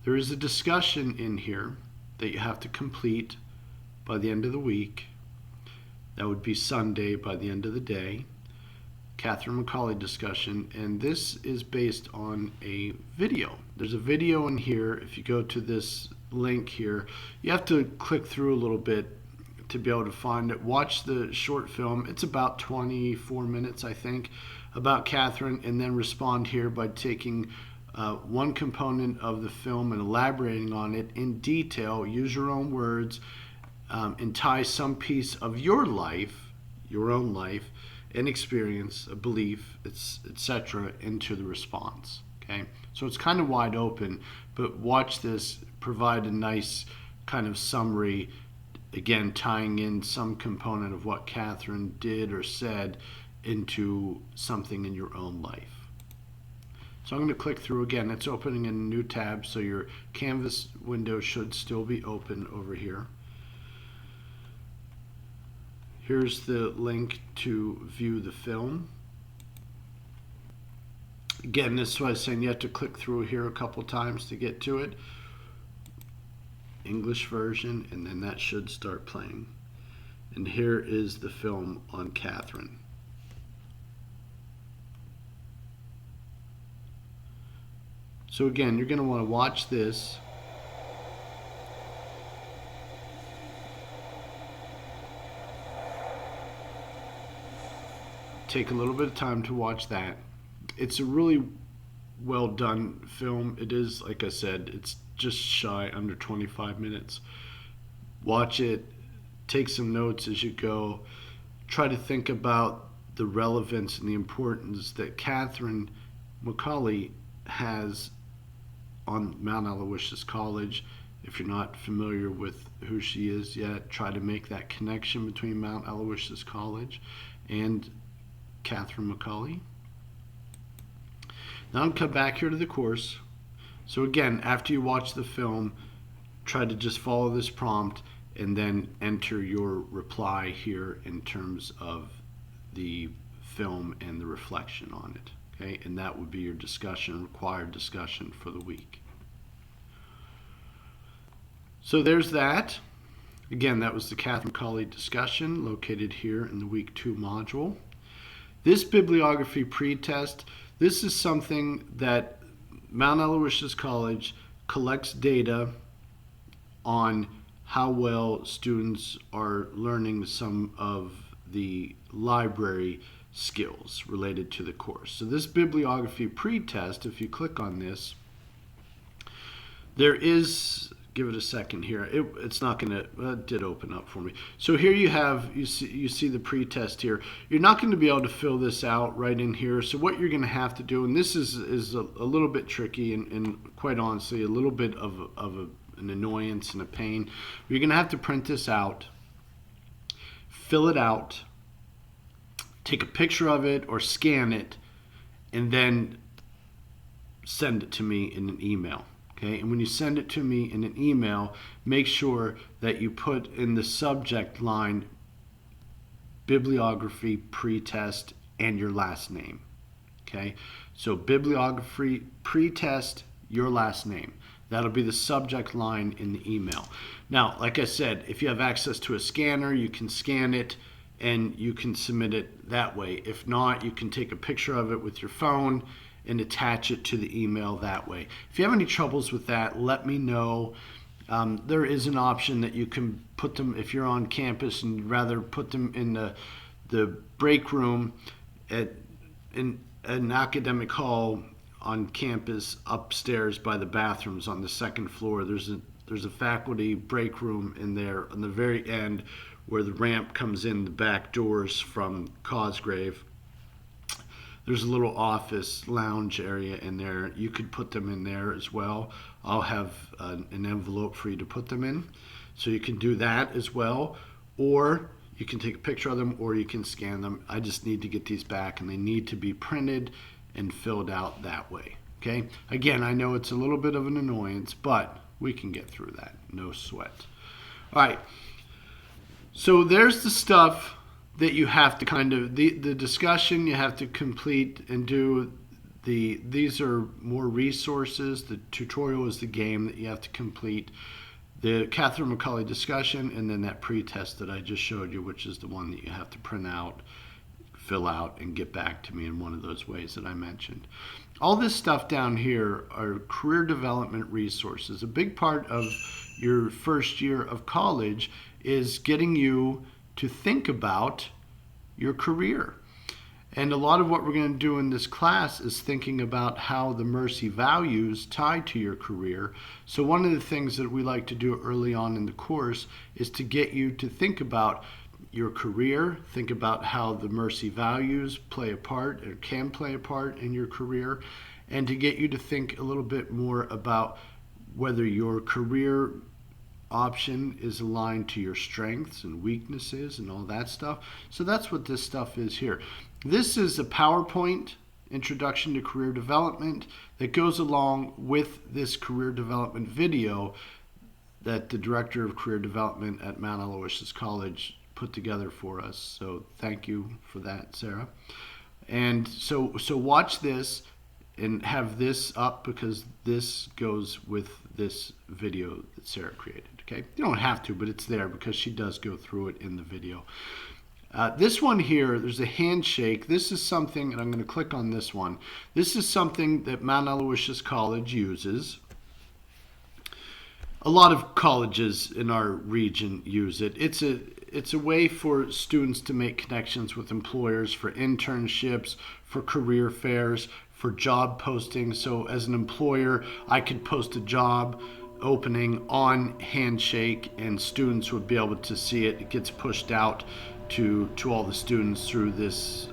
There is a discussion in here that you have to complete by the end of the week. That would be Sunday by the end of the day. Catherine Macaulay discussion, and this is based on a video. There's a video in here. If you go to this link here, you have to click through a little bit to be able to find it. Watch the short film. It's about 24 minutes, I think, about Catherine, and then respond here by taking one component of the film and elaborating on it in detail. Use your own words and tie some piece of your life, your own life, an experience, a belief, etc., into the response. Okay, so it's kind of wide open, but watch this provide a nice kind of summary, again tying in some component of what Catherine did or said into something in your own life. So I'm going to click through again. It's opening in a new tab, so your Canvas window should still be open over here. Here's the link to view the film. Again, this is what I was saying, you have to click through here a couple times to get to it. English version, and then that should start playing. And here is the film on Catherine. So again, you're going to want to watch this. Take a little bit of time to watch that. It's a really well done film. It is, like I said, it's just shy under 25 minutes. Watch it, take some notes as you go. Try to think about the relevance and the importance that Catherine Macaulay has on Mount Aloysius College. If you're not familiar with who she is yet, try to make that connection between Mount Aloysius College and Catherine Macaulay. Now I'll come back here to the course. So again, after you watch the film, try to just follow this prompt and then enter your reply here in terms of the film and the reflection on it. Okay, and that would be your discussion, required discussion for the week. So there's that. Again, that was the Catherine Macaulay discussion located here in the week 2 module. This bibliography pretest, this is something that Mount Aloysius College collects data on how well students are learning some of the library skills related to the course. So this bibliography pretest, if you click on this, there is, give it a second here. It's not going to, it did open up for me. So here you have, you see the pretest here. You're not going to be able to fill this out right in here. So what you're going to have to do, and this is a little bit tricky and quite honestly a little bit of an annoyance and a pain. You're going to have to print this out, fill it out, take a picture of it or scan it, and then send it to me in an email. Okay, and when you send it to me in an email, make sure that you put in the subject line bibliography pretest and your last name. Okay, so bibliography pretest, your last name. That'll be the subject line in the email. Now, like I said, if you have access to a scanner, you can scan it and you can submit it that way. If not, you can take a picture of it with your phone and attach it to the email that way. If you have any troubles with that, let me know. There is an option that you can put them, if you're on campus and you'd rather put them in the break room in an academic hall on campus upstairs by the bathrooms on the second floor. There's a faculty break room in there on the very end where the ramp comes in the back doors from Cosgrave. There's a little office lounge area in there. You could put them in there as well. I'll have an envelope for you to put them in. So you can do that as well. Or you can take a picture of them or you can scan them. I just need to get these back and they need to be printed and filled out that way. Okay? Again, I know it's a little bit of an annoyance, but we can get through that. No sweat. All right. So there's the stuff that you have to kind of, the discussion you have to complete and do These are more resources. The tutorial is the game that you have to complete. The Catherine McCauley discussion, and then that pre-test that I just showed you, which is the one that you have to print out, fill out, and get back to me in one of those ways that I mentioned. All this stuff down here are career development resources. A big part of your first year of college is getting you to think about your career. And a lot of what we're going to do in this class is thinking about how the Mercy values tie to your career. So one of the things that we like to do early on in the course is to get you to think about your career, think about how the Mercy values play a part or can play a part in your career, and to get you to think a little bit more about whether your career option is aligned to your strengths and weaknesses and all that stuff. So that's what this stuff is here. This is a PowerPoint introduction to career development that goes along with this career development video that the director of career development at Mount Aloysius College put together for us. So thank you for that, Sarah. And so watch this and have this up because this goes with this video that Sarah created. Okay, you don't have to, but it's there because she does go through it in the video. This one here, there's a handshake. This is something, and I'm going to click on this one. This is something that Mount Aloysius College uses. A lot of colleges in our region use it. It's a way for students to make connections with employers for internships, for career fairs, for job postings. So as an employer, I could post a job opening on Handshake and students would be able to see it. It gets pushed out to all the students through this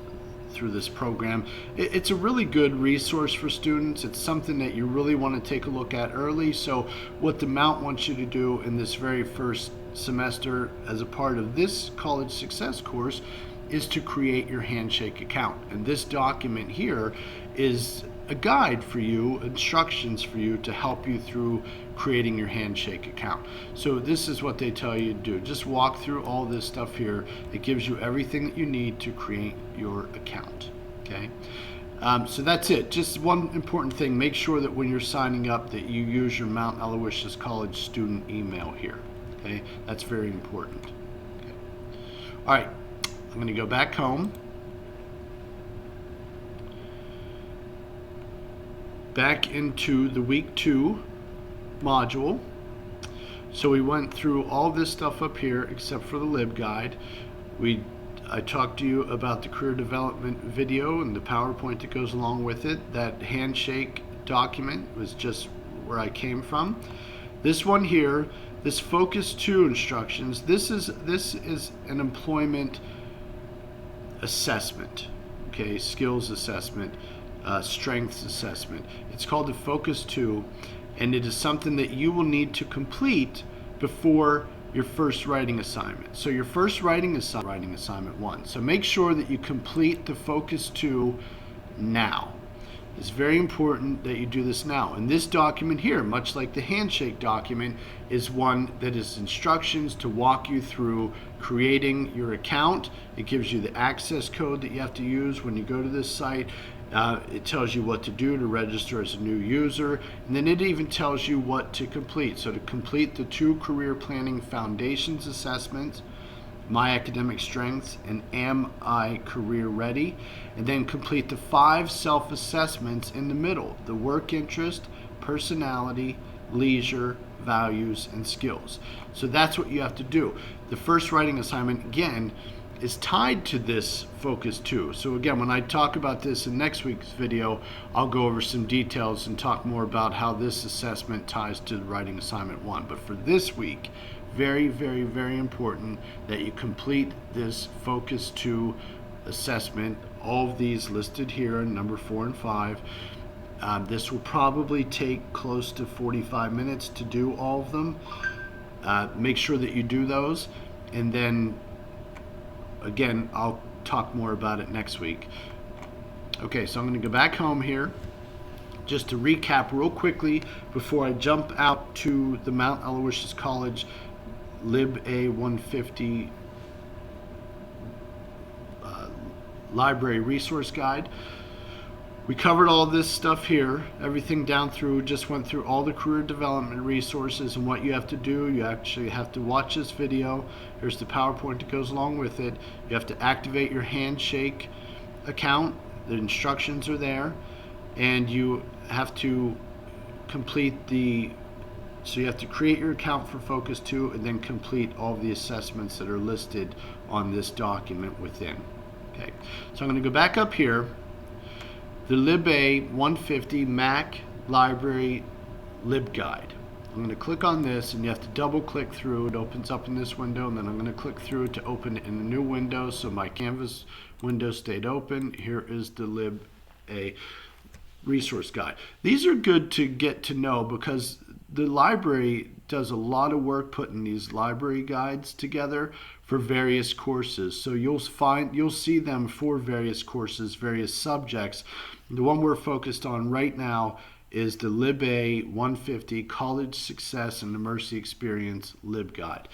program. It's a really good resource for students. It's something that you really want to take a look at early. So what the Mount wants you to do in this very first semester as a part of this college success course is to create your Handshake account. And this document here is a guide for you, instructions for you to help you through creating your Handshake account. So this is what they tell you to do. Just walk through all this stuff here. It gives you everything that you need to create your account. Okay. So that's it. Just one important thing. Make sure that when you're signing up that you use your Mount Aloysius College student email here. Okay. That's very important. Okay. All right. I'm going to go back home. Back into the week 2 module. So we went through all this stuff up here except for the LibGuide. I talked to you about the career development video and the PowerPoint that goes along with it. That Handshake document was just where I came from. This one here, this Focus 2 instructions, this is an employment assessment, okay, skills assessment. Strengths assessment. It's called the Focus 2, and it is something that you will need to complete before your first writing assignment. So your first writing assignment 1. So make sure that you complete the Focus 2 now. It's very important that you do this now. And this document here, much like the Handshake document, is one that is instructions to walk you through creating your account. It gives you the access code that you have to use when you go to this site. It tells you what to do to register as a new user, and then it even tells you what to complete. So to complete the 2 career planning foundations assessments, My Academic Strengths and Am I Career Ready, and then complete the 5 self-assessments in the middle, the work interest, personality, leisure, values, and skills. So that's what you have to do. The first writing assignment, again, is tied to this Focus 2. So again, when I talk about this in next week's video, I'll go over some details and talk more about how this assessment ties to the writing assignment 1. But for this week, very, very, very important that you complete this Focus 2 assessment. All of these listed here in number 4 and 5. This will probably take close to 45 minutes to do all of them. Make sure that you do those, and then again, I'll talk more about it next week. Okay, so I'm going to go back home here just to recap real quickly before I jump out to the Mount Aloysius College LIBA150 library resource guide. We covered all this stuff here, everything down through, just went through all the career development resources and what you have to do. You actually have to watch this video. Here's the PowerPoint that goes along with it. You have to activate your Handshake account. The instructions are there. And you have to complete so you have to create your account for Focus 2 and then complete all the assessments that are listed on this document within. Okay, so I'm going to go back up here. The LIBA150 Mac Library LibGuide. I'm going to click on this, and you have to double click through. It opens up in this window, and then I'm going to click through to open it in a new window. So my Canvas window stayed open. Here is the LIBA resource guide. These are good to get to know because the library does a lot of work putting these library guides together for various courses. So you'll see them for various courses, various subjects. The one we're focused on right now is the LIBA150 College Success and the Mercy Experience LibGuide.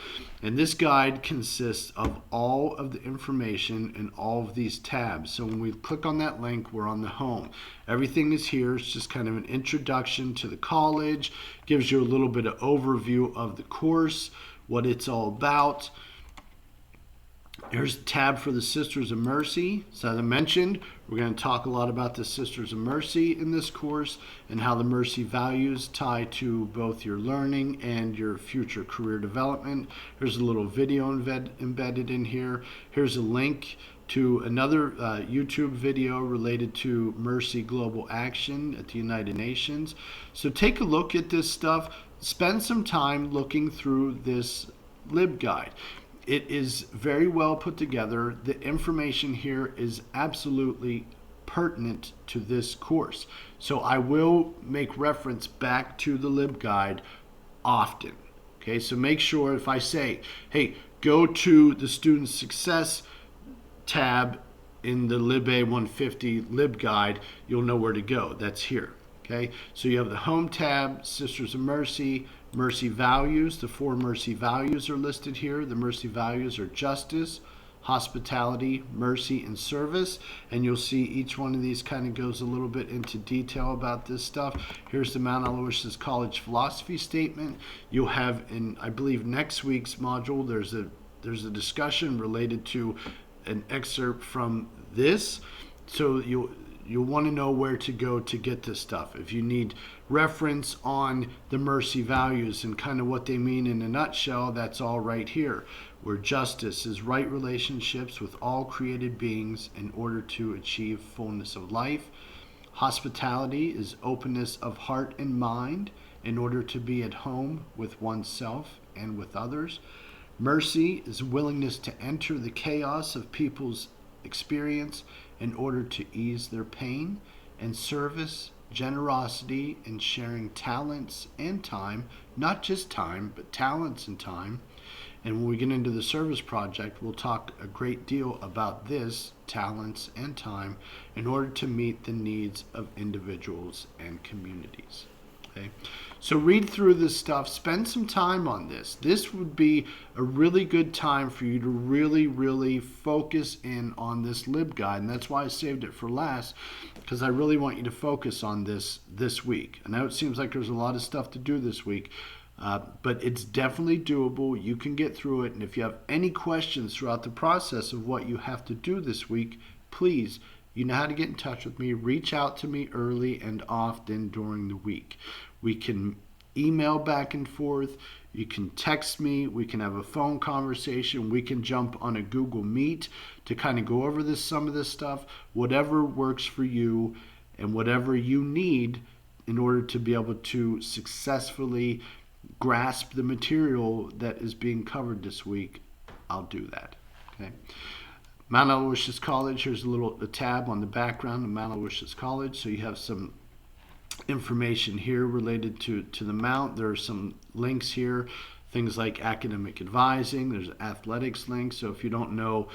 And this guide consists of all of the information in all of these tabs. So when we click on that link, we're on the home. Everything is here. It's just kind of an introduction to the college, gives you a little bit of overview of the course, what it's all about. Here's a tab for the Sisters of Mercy. So as I mentioned, we're going to talk a lot about the Sisters of Mercy in this course and how the Mercy values tie to both your learning and your future career development. Here's a little video embedded in here. Here's a link to another YouTube video related to Mercy Global Action at the United Nations. So take a look at this stuff. Spend some time looking through this LibGuide. It is very well put together. The information here is absolutely pertinent to this course. So I will make reference back to the LibGuide often. Okay, so make sure if I say, hey, go to the Student Success tab in the LIBA150 LibGuide, you'll know where to go. That's here. Okay, so you have the Home tab, Sisters of Mercy, Mercy Values. The 4 Mercy Values are listed here. The Mercy Values are justice, hospitality, mercy, and service. And you'll see each one of these kind of goes a little bit into detail about this stuff. Here's the Mount Aloysius College philosophy statement. You'll have in, I believe, next week's module, there's a discussion related to an excerpt from this. So you'll want to know where to go to get this stuff. If you need reference on the Mercy values and kind of what they mean in a nutshell, that's all right here. Where justice is right relationships with all created beings in order to achieve fullness of life. Hospitality is openness of heart and mind in order to be at home with oneself and with others. Mercy is willingness to enter the chaos of people's experience in order to ease their pain. And service, generosity, and sharing talents and time, not just time, but talents and time. And when we get into the service project, we'll talk a great deal about this, talents and time, in order to meet the needs of individuals and communities. Okay? So read through this stuff, spend some time on this. This would be a really good time for you to really focus in on this LibGuide, and that's why I saved it for last, because I really want you to focus on this week. I know it seems like there's a lot of stuff to do this week, but it's definitely doable. You can get through it, and if you have any questions throughout the process of what you have to do this week, please, you know how to get in touch with me. Reach out to me early and often during the week. We can email back and forth. You can text me. We can have a phone conversation. We can jump on a Google Meet to kind of go over some of this stuff. Whatever works for you and whatever you need in order to be able to successfully grasp the material that is being covered this week, I'll do that. Okay. Mount Aloysius College, here's a tab on the background of Mount Aloysius College. So you have some information here related to the Mount. There are some links here, things like academic advising. There's athletics links. So if you don't know,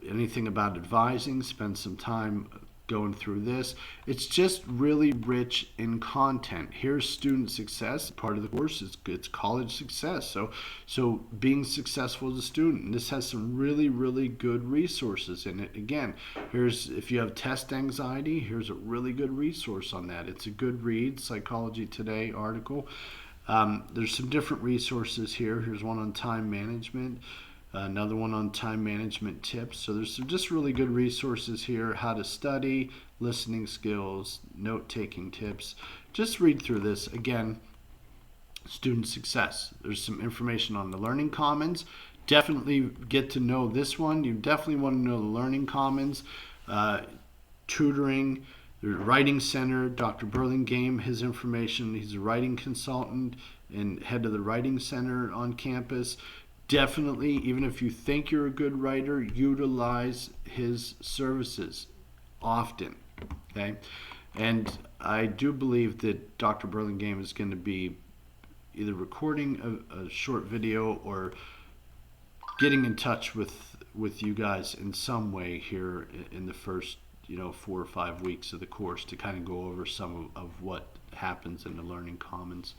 anything about advising, spend some time going through this. It's just really rich in content. Here's student success. Part of the course is it's college success. So being successful as a student. And this has some really, really good resources in it. Again, here's if you have test anxiety, here's a really good resource on that. It's a good read, Psychology Today article. There's some different resources here. Here's one on time management. Another one on time management tips. So there's some just really good resources here. How to study, listening skills, note-taking tips. Just read through this. Again, student success. There's some information on the Learning Commons. Definitely get to know this one. You definitely want to know the Learning Commons. Tutoring, the Writing Center, Dr. Burlingame, his information. He's a writing consultant and head of the Writing Center on campus. Definitely, even if you think you're a good writer, utilize his services often, okay? And I do believe that Dr. Burlingame is going to be either recording a short video or getting in touch with you guys in some way here in the first 4 or 5 weeks of the course to kind of go over some of what happens in the Learning Commons.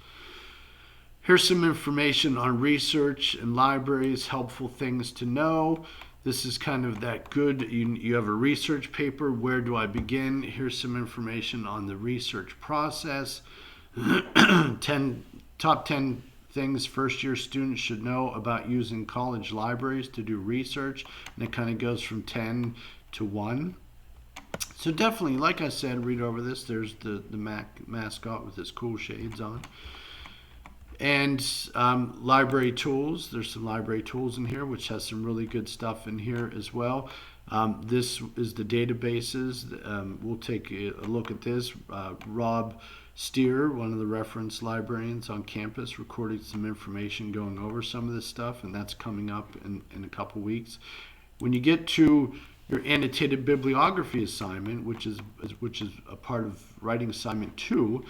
Here's some information on research and libraries, helpful things to know. This is kind of that good, you have a research paper, where do I begin? Here's some information on the research process. Top 10 things first-year students should know about using college libraries to do research. And it kind of goes from 10 to 1. So definitely, like I said, read over this. There's the mascot with his cool shades on. And library tools. There's some library tools in here, which has some really good stuff in here as well. This is the databases. We'll take a look at this. Rob Steer, one of the reference librarians on campus, recorded some information going over some of this stuff, and that's coming up in a couple weeks. When you get to your annotated bibliography assignment, which is a part of writing assignment 2,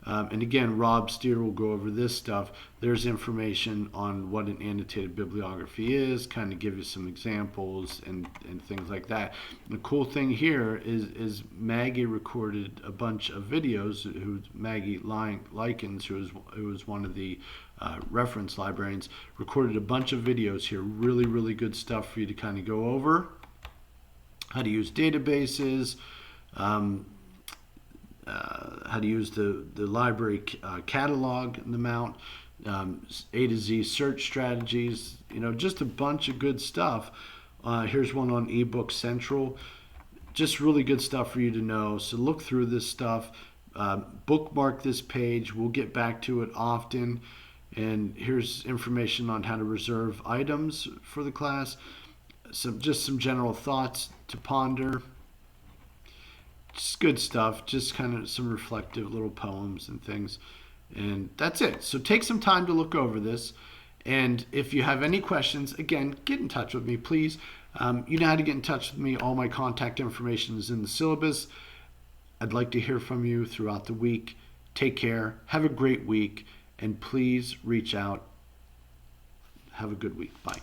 and again, Rob Steer will go over this stuff. There's information on what an annotated bibliography is, kind of give you some examples and things like that. And the cool thing here is Maggie recorded a bunch of videos. Maggie Likens, who was one of the reference librarians, recorded a bunch of videos here. Really, really good stuff for you to kind of go over. How to use databases. How to use the library catalog and the mount, A to Z search strategies, just a bunch of good stuff. Here's one on eBook Central. Just really good stuff for you to know. So look through this stuff. Bookmark this page. We'll get back to it often. And here's information on how to reserve items for the class. Just some general thoughts to ponder. Just good stuff, just kind of some reflective little poems and things. And that's it. So take some time to look over this. And if you have any questions, again, get in touch with me, please. You know how to get in touch with me. All my contact information is in the syllabus. I'd like to hear from you throughout the week. Take care. Have a great week. And please reach out. Have a good week. Bye.